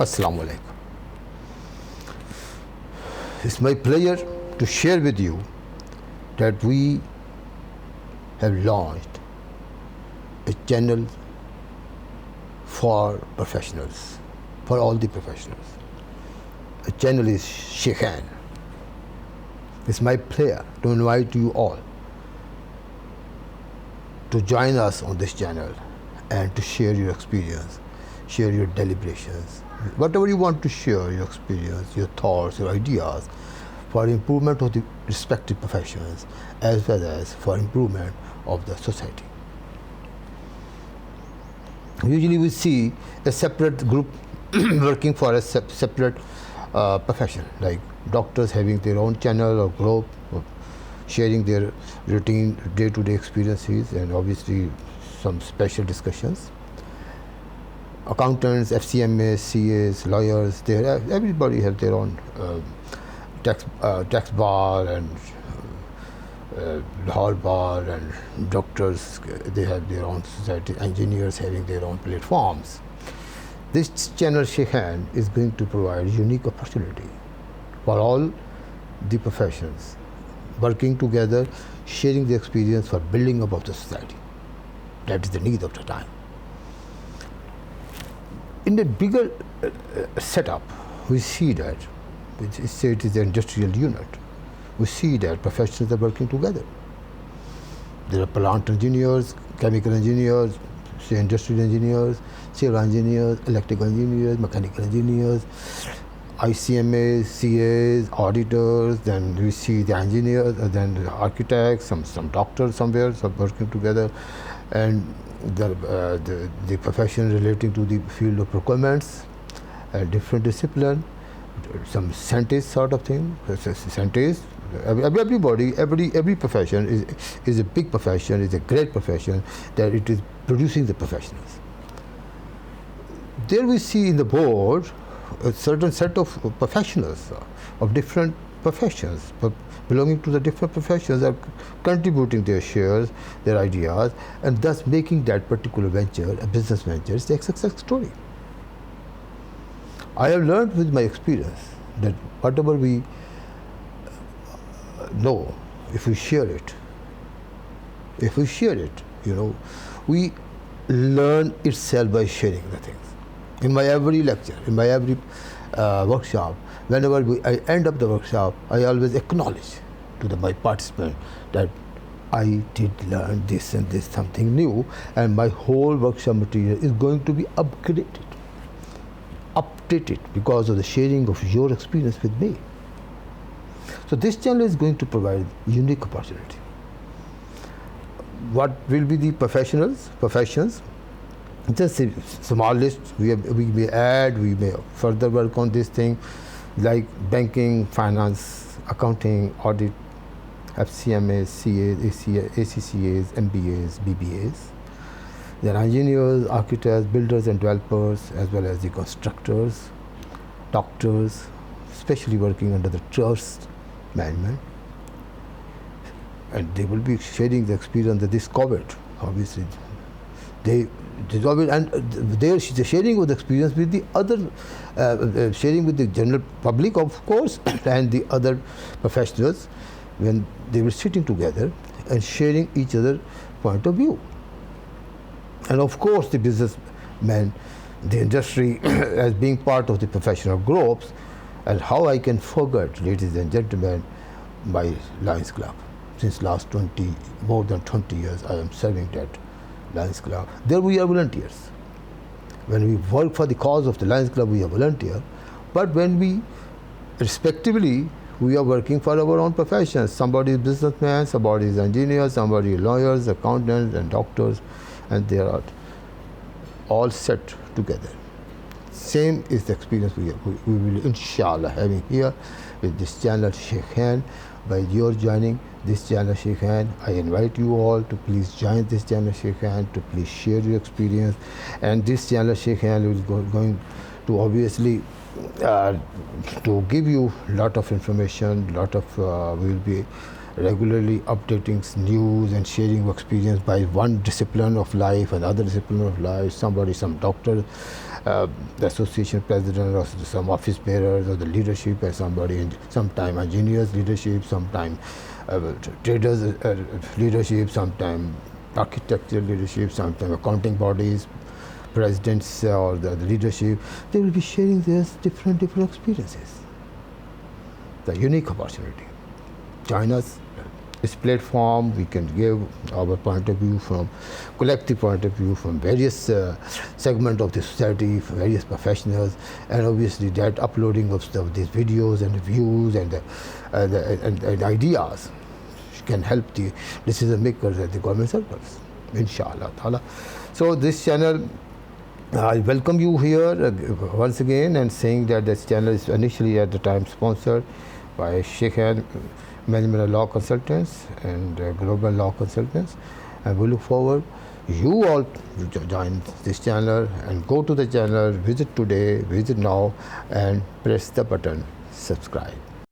Assalamu alaikum. It's my pleasure to share with you that we have launched a channel for professionals, for all the professionals. The channel is Shaikhain. It's my pleasure to invite you all to join us on this channel and to share your experience, share your deliberations, whatever you want to share, your experience, your thoughts, your ideas for improvement of the respective professions as well as for improvement of the society. Usually we see a separate group working for a separate profession, like doctors having their own channel or group, or sharing their routine day-to-day experiences and obviously some special discussions. Accountants, FCMAs, CAs, lawyers, everybody has their own tax bar and hall bar, and doctors, they have their own society, engineers having their own platforms. This channel Shaikhain is going to provide unique opportunity for all the professions working together, sharing the experience for building up of the society. That is the need of the time. In a bigger setup, we see that, say it is the industrial unit, we see that professionals are working together. There are plant engineers, chemical engineers, say industrial engineers, civil engineers, electrical engineers, mechanical engineers, ICMAs, CAs, auditors, then we see the engineers, then the architects, some doctors somewhere working together, and the profession relating to the field of procurements, different discipline, some scientist sort of thing, scientists. Everybody, every profession is a big profession, is a great profession, that it is producing the professionals. There we see in the board a certain set of professionals of different professions, belonging to the different professions, are contributing their shares, their ideas, and thus making that particular venture, a business venture, a success story. I have learned with my experience that whatever we know, if we share it, we learn itself by sharing the things. In my every lecture, in my every workshop, whenever I end up the workshop, I always acknowledge to my participant that I did learn this and this, something new, and my whole workshop material is going to be updated because of the sharing of your experience with me. So this channel is going to provide unique opportunity. What will be the professions? Just a small list. We may add, we may further work on this thing, like banking, finance, accounting, audit, FCMAs, CAs, ACCAs, MBAs, BBAs. There are engineers, architects, builders and developers, as well as the constructors, doctors, especially working under the trust management. And they will be sharing the experience of this COVID, obviously. They're sharing with experience with the other, sharing with the general public, of course, and the other professionals, when they were sitting together and sharing each other's point of view. And of course, the businessmen, the industry, as being part of the professional groups, and how I can forget, ladies and gentlemen, my Lions Club. Since last more than 20 years, I am serving that Lions Club. There we are volunteers. When we work for the cause of the Lions Club, we are volunteer. But when we, respectively, we are working for our own professions. Somebody is businessman, somebody is engineer, somebody is lawyers, accountants, and doctors, and they are all set together. Same is the experience we will, inshallah, having here with this channel Shaikhain. By your joining this channel Shaikhain, I invite you all to please join this channel Shaikhain, to please share your experience. And this channel Shaikhain is going to obviously to give you lot of information, we will be regularly updating news and sharing experience by one discipline of life, another discipline of life, somebody, some doctor, the association president, or some office bearers, or the leadership, and somebody, and sometime engineers leadership, sometime traders leadership, sometime architectural leadership, sometime accounting bodies, presidents, or the leadership. They will be sharing their different experiences. The unique opportunity. Join us. This platform, we can give our point of view, from collective point of view, from various segments of the society, from various professionals, and obviously that uploading of these videos and views and ideas can help the decision makers at the government circles, inshallah ta'ala. So this channel, I welcome you here once again, and saying that this channel is initially at the time sponsored by Shaikhain Management Law Consultants and Global Law Consultants, and we look forward you all to join this channel and go to the channel, visit today, visit now, and press the button subscribe.